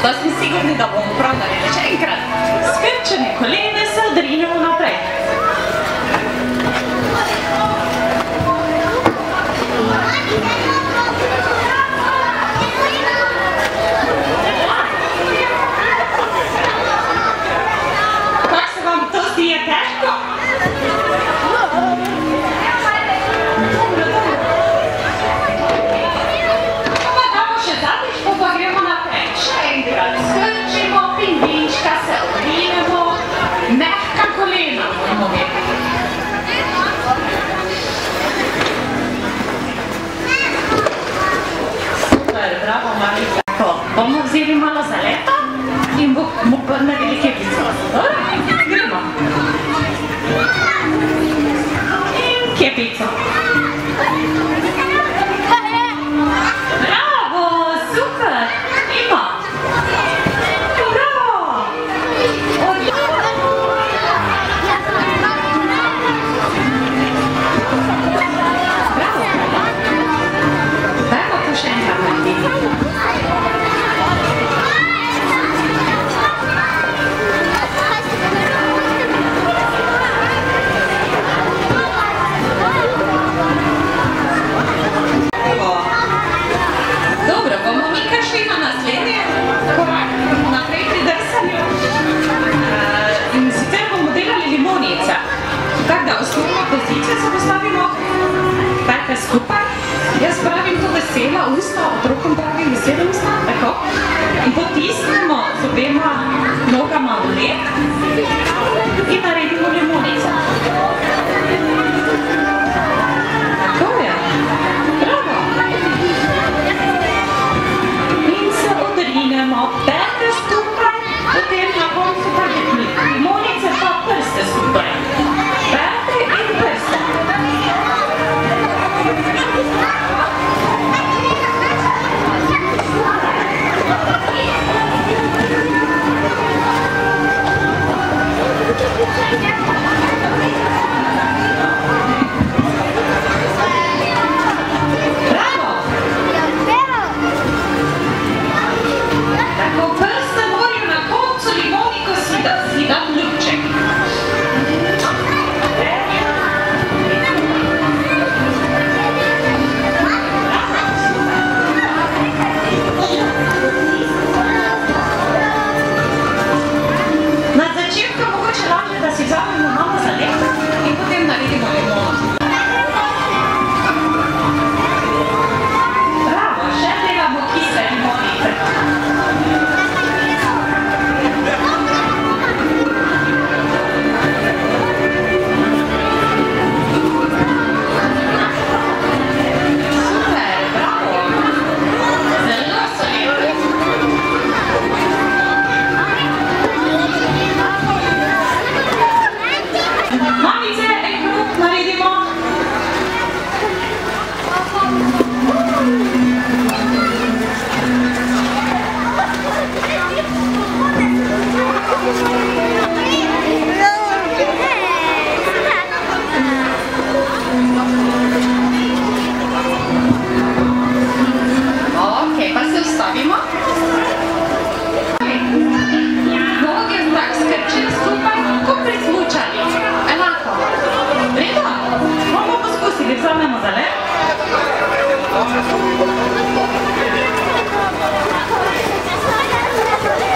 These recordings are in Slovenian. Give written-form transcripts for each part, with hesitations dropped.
Da smo sigurni, da bomo prav naredili. Še enkrat, skrčene kolene se odrinemo naprej. Kako se vam to zdi, je težko? Skrčimo, pingvinčka, se odrinemo, mehka kolena moramo imeti. Super, bravo, Marika. Bomo vzeli malo zaleta in bomo naredili kepico. Gremo. In kepico. Bravo, super. Ima. Skupaj. Jaz pravim to vesela usta, otrokom pravim vesela usta, tako. In potisnemo z obema nogama v led in naredimo limonico. Tako je. Bravo. In se odrinemo, pete skupaj, potem na koncu pa limonice pa prste skupaj. Pete in prste.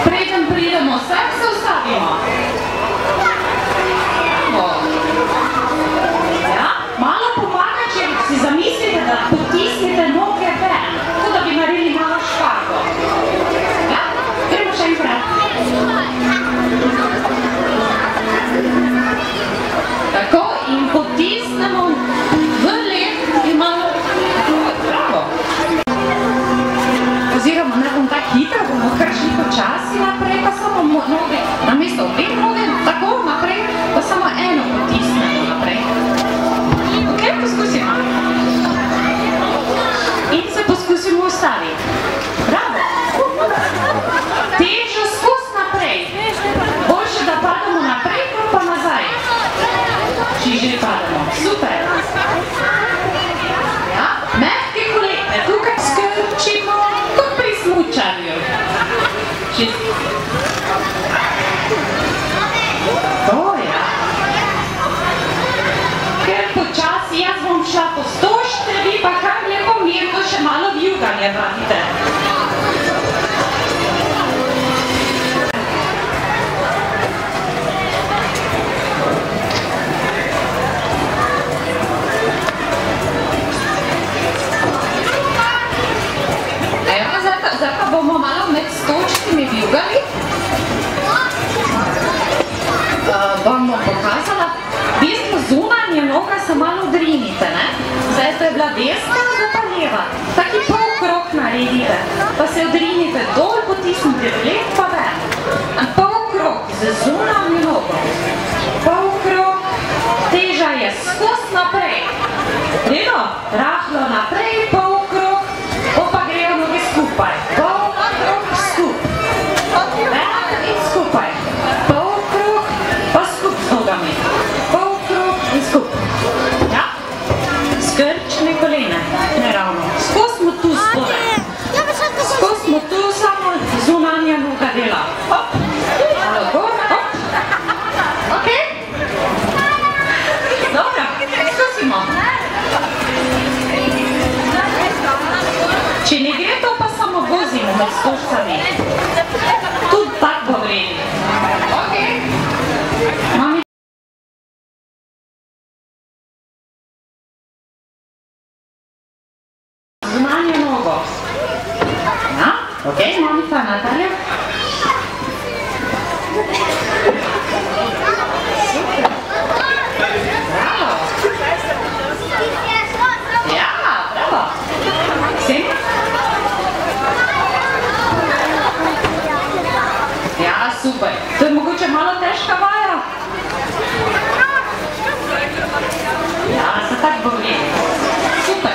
Preden pridemo sem, se ustavimo. Ja, malo pomaga, če si zamislite, da potisnite noge ven, tako da bi naredili malo špargo. Ja, gremo še enkrat. Tako, in potisnemo v led in malo. Bravo. Oziroma, ne bom tako hitro, bomo kar šli počasi naprej, pa samo noge, namesto obeh noge, tako naprej, pa samo eno potisnemo naprej. Ok, poskusimo. In se poskusimo ustaviti. Bravo. Težo skus naprej. Boljše, da padamo naprej, pa nazaj. Če že padamo. Super. Ja, mehke kolene, tukaj skrčimo. Če desna, zdaj pa leva. Taki pol krog naredite, pa se odrinite dol, potisnite v led pa ven. Pol krog z zunanjo nogo. Pol krog, teža je skozi naprej. Redo, rahlo naprej, pol krog, pa grejo noge skupaj. Pol krog, skup. Ven in skupaj. Pol krog, pa skup z nogami. Pol krog in skup. Ja? Skrčne kolene, ne ravno. Skozi smo tu spodaj. Skozi smo tu, samo zunanja noga dela. Hop, malo gor, hop. Ok? Dobro, skusimo. Če ne gre to, pa samo vozimo med skošcami. Tudi tak bo vredi. Ok? Mami. Zunanjo nogo. Ja, ok, mamica Natalja. Super. Bravo. Ja, bravo. Vsem? Ja, super. To je mogoče malo težka vaja. Ja, se tak bo vredi. Super.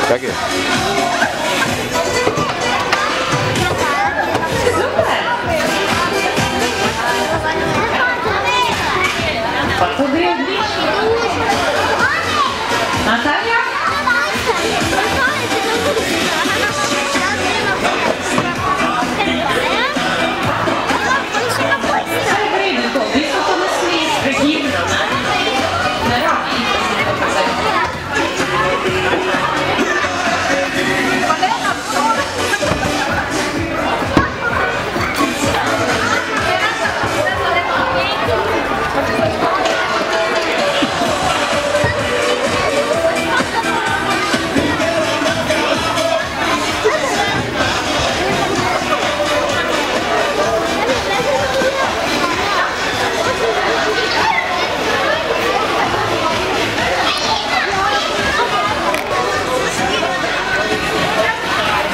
Danke. Super! Pa to gre odlično. Natalja? Saj vredi to, v bistvu to ne smije pregibno, ne? Ne rabi.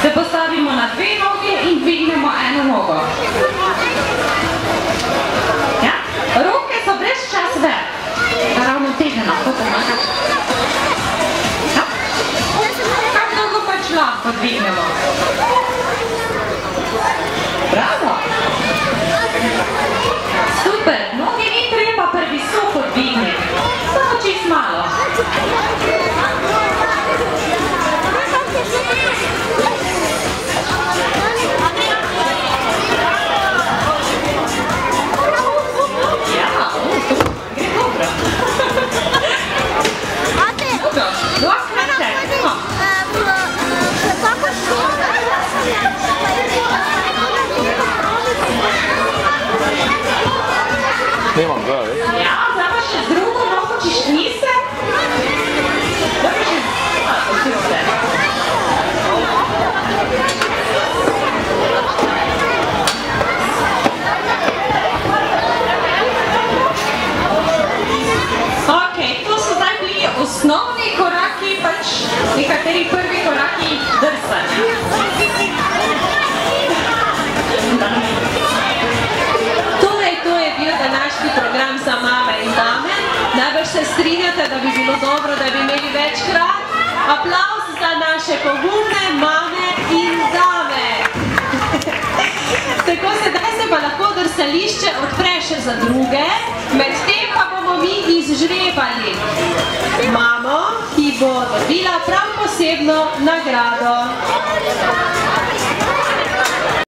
Se postavimo na dve noge in dvignemo eno nogo. Ja? Roke so brez čas ven. Ravno teže lahko pomaga. Ja? Kak dolgo pač lahko dvignemo. Bravo! Super! Noge ni treba previsoko dvigniti. Samo čist malo. Nemam ga, veš? Ja, zdaj pa še drugo nogo, če še niste. Da pa še posebej. Ok, to so zdaj bili osnovni koraki, pač nekateri prvi koraki drsanja. Torej, to je bil današnji program za mame in dame. Najbrž se se strinjate, da bi bilo dobro, da bi imeli večkrat aplavz za naše pogumne mame in dame. Tako, sedaj se pa lahko drsališče odpre še za druge, medtem pa bomo mi izžrebali mamo, ki bo dobila prav posebno nagrado.